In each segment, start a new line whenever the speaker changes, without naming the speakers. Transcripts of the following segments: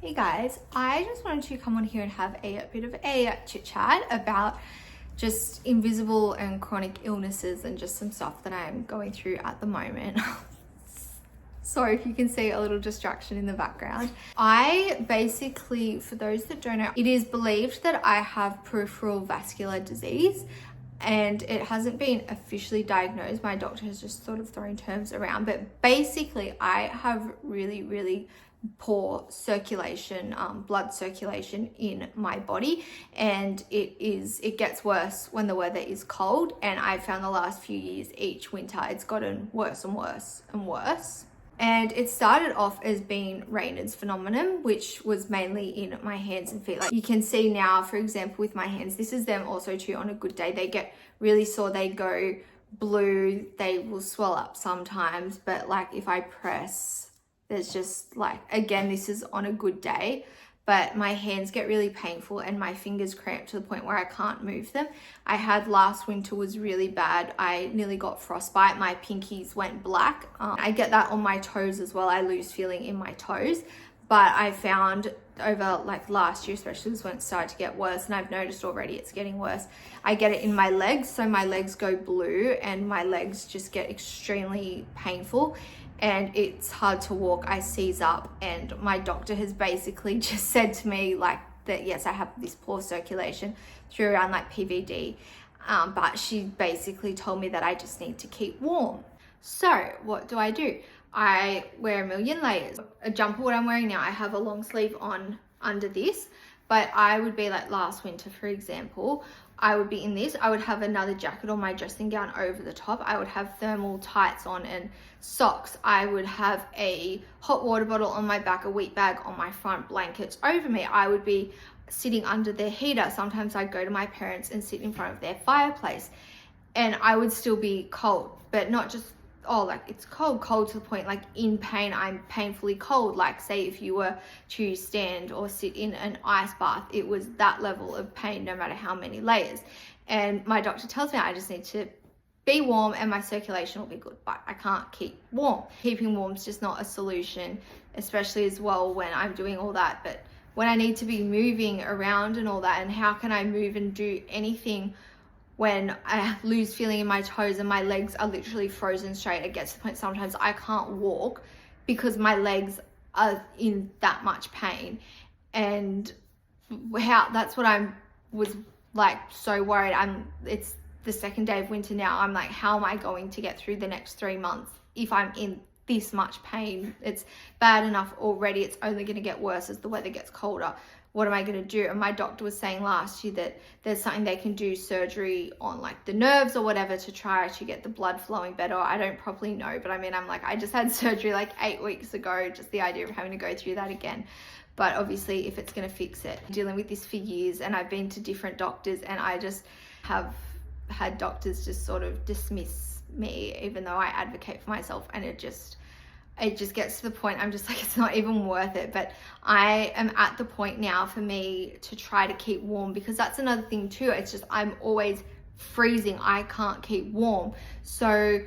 Hey guys, I just wanted to come on here and have a bit of a chit chat about just invisible and chronic illnesses and just some stuff that I'm going through at the moment. Sorry if you can see a little distraction in the background. I basically, for those that don't know, it is believed that I have peripheral vascular disease and it hasn't been officially diagnosed. My doctor has just sort of thrown terms around, but basically I have really poor circulation, blood circulation in my body, and it gets worse when the weather is cold. And I found the last few years, each winter, it's gotten worse and worse and worse. And it started off as being Raynaud's phenomenon, which was mainly in my hands and feet. Like you can see now, for example, with my hands, this is them also too on a good day. They get really sore, they go blue, they will swell up sometimes, but like if I press, there's just like, again, this is on a good day, but my hands get really painful and my fingers cramp to the point where I can't move them. I had last winter was really bad. I nearly got frostbite. My pinkies went black. I get that on my toes as well. I lose feeling in my toes, but I found over like last year, especially was when it started to get worse, and I've noticed already it's getting worse. I get it in my legs. So my legs go blue and my legs just get extremely painful. And it's hard to walk. I seize up, and my doctor has basically just said to me like that, yes, I have this poor circulation through around like PVD, but she basically told me that I just need to keep warm. So what do? I wear a million layers. A jumper, what I'm wearing now, I have a long sleeve on under this, but I would be like last winter, for example, I would be in this. I would have another jacket or my dressing gown over the top. I would have thermal tights on and socks. I would have a hot water bottle on my back, a wheat bag on my front, blankets over me. I would be sitting under their heater. Sometimes I'd go to my parents and sit in front of their fireplace, and I would still be cold, but not just, oh, like it's cold to the point like in pain, I'm painfully cold. Like say if you were to stand or sit in an ice bath, it was that level of pain no matter how many layers. And my doctor tells me I just need to be warm and my circulation will be good, but I can't keep warm. Keeping warm is just not a solution, especially as well when I'm doing all that. But when I need to be moving around and all that, and how can I move and do anything when I lose feeling in my toes and my legs are literally frozen straight? It gets to the point sometimes I can't walk because my legs are in that much pain. And that's what I was like so worried. It's the second day of winter now. I'm like, how am I going to get through the next 3 months if I'm in this much pain? It's bad enough already. It's only going to get worse as the weather gets colder. What am I going to do? And my doctor was saying last year that there's something they can do, surgery on like the nerves or whatever, to try to get the blood flowing better. I don't properly know, but I mean, I'm like, I just had surgery like 8 weeks ago, just the idea of having to go through that again. But obviously if it's going to fix it, I'm dealing with this for years, and I've been to different doctors, and I just have had doctors just sort of dismiss me even though I advocate for myself, and it just gets to the point I'm just like, it's not even worth it. But I am at the point now for me to try to keep warm, because that's another thing too. It's just I'm always freezing. I can't keep warm. So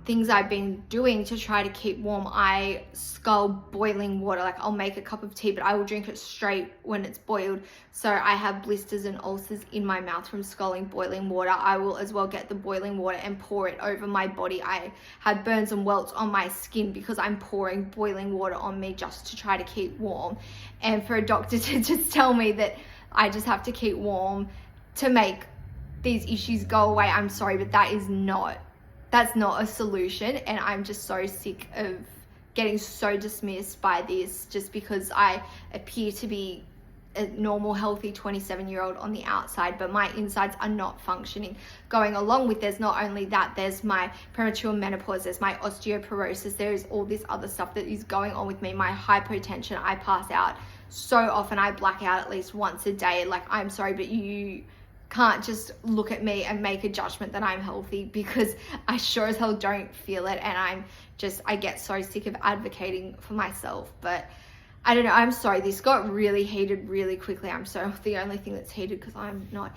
things I've been doing to try to keep warm, I scull boiling water. Like I'll make a cup of tea, but I will drink it straight when it's boiled. So I have blisters and ulcers in my mouth from sculling boiling water. I will as well get the boiling water and pour it over my body. I had burns and welts on my skin because I'm pouring boiling water on me just to try to keep warm. And for a doctor to just tell me that I just have to keep warm to make these issues go away, I'm sorry, but that's not a solution. And I'm just so sick of getting so dismissed by this just because I appear to be a normal, healthy 27-year-old on the outside, but my insides are not functioning. Going along with, there's not only that, there's my premature menopause, there's my osteoporosis, there is all this other stuff that is going on with me. My hypotension, I pass out so often. I black out at least once a day. Like, I'm sorry, but you can't just look at me and make a judgment that I'm healthy, because I sure as hell don't feel it. And I get so sick of advocating for myself. But I don't know, I'm sorry, this got really heated really quickly. I'm so the only thing that's heated because I'm not.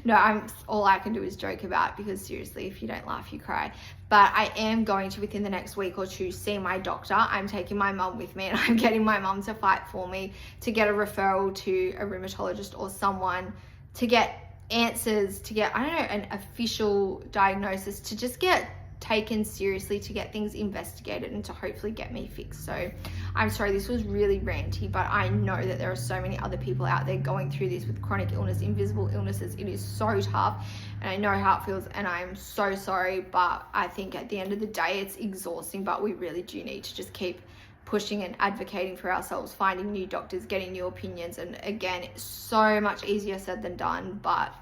No, all I can do is joke about, because seriously, if you don't laugh, you cry. But I am going to, within the next week or two, see my doctor. I'm taking my mum with me, and I'm getting my mum to fight for me to get a referral to a rheumatologist or someone to get answers, to get, I don't know, an official diagnosis, to just get taken seriously, to get things investigated and to hopefully get me fixed. So I'm sorry, this was really ranty, but I know that there are so many other people out there going through this with chronic illness, invisible illnesses. It is so tough, and I know how it feels, and I'm so sorry, but I think at the end of the day, it's exhausting. But we really do need to just keep pushing and advocating for ourselves, finding new doctors, getting new opinions. And again, it's so much easier said than done, but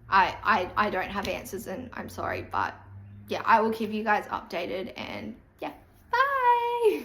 I don't have answers, and I'm sorry, but yeah, I will keep you guys updated, and yeah, bye.